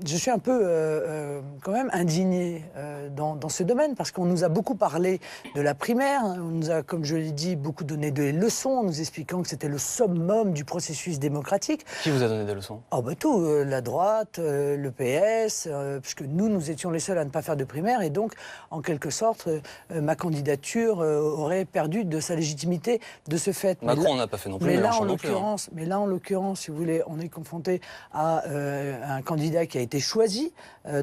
je suis un peu quand même indigné dans ce domaine, parce qu'on nous a beaucoup parlé de la primaire, on nous a, comme je l'ai dit, beaucoup donné des leçons en nous expliquant que c'était le summum du processus démocratique. Qui vous a donné des leçons? Oh bah tout, la droite, le PS, puisque nous étions les seuls à ne pas faire de primaire, et donc, en quelque sorte, ma candidature aurait perdu de sa légitimité de ce fait. Macron n'a pas fait non plus, mais là, Mélenchon en non plus. Hein. l'occurrence, si vous voulez, on est confronté à un candidat qui a été choisi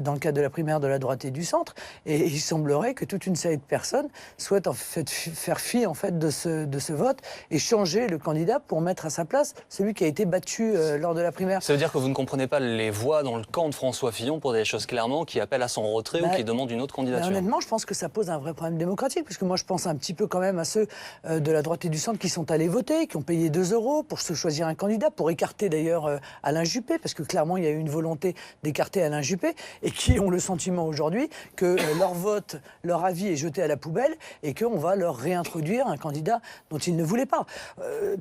dans le cadre de la primaire de la droite et du centre, et il semblerait que toute une série de personnes souhaitent en fait faire fi en fait de ce vote et changer le candidat pour mettre à sa place celui qui a été battu lors de la primaire. Ça veut dire que vous ne comprenez pas les voix dans le camp de François Fillon pour des choses clairement qui appellent à son retrait ou qui demandent une autre candidature? Honnêtement, je pense que ça pose un vrai problème démocratique, parce que moi je pense un petit peu quand même à ceux de la droite et du centre qui sont allés voter, qui ont payé 2 € pour se choisir un candidat, pour écarter d'ailleurs Alain Juppé, parce que clairement il y a eu une volonté d'écarter Alain Juppé, et qui ont le sentiment aujourd'hui que leur vote, leur avis est jeté à la poubelle et qu'on va leur réintroduire un candidat dont ils ne voulaient pas.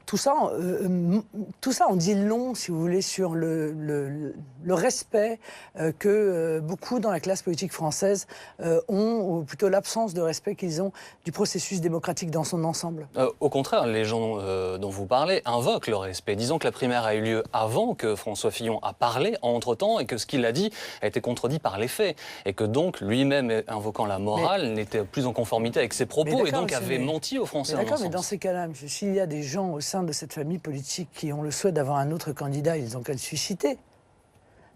Tout ça en dit long, si vous voulez, sur le respect que beaucoup dans la classe politique française ont, ou plutôt l'absence de respect qu'ils ont du processus démocratique dans son ensemble. Au contraire, les gens dont vous parlez invoquent le respect. Disons que la primaire a eu lieu avant que François Fillon a parlé entre-temps, et que ce qu'il a dit a été contredit par les faits, et que donc lui-même, invoquant la morale, n'était plus en conformité avec ses propos, et donc avait menti aux Français. D'accord, mais dans ces cas-là, monsieur, s'il y a des gens au sein de cette famille politique qui ont le souhait d'avoir un autre candidat, ils ont qu'à le susciter.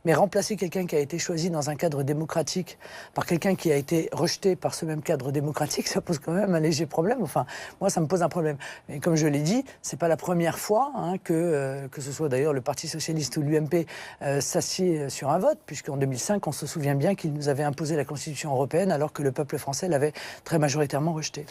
Mais remplacer quelqu'un qui a été choisi dans un cadre démocratique par quelqu'un qui a été rejeté par ce même cadre démocratique, ça pose quand même un léger problème. Enfin, moi, ça me pose un problème. Mais comme je l'ai dit, c'est pas la première fois que ce soit d'ailleurs le Parti socialiste ou l'UMP s'assied sur un vote, puisqu'en 2005, on se souvient bien qu'ils nous avaient imposé la Constitution européenne alors que le peuple français l'avait très majoritairement rejetée.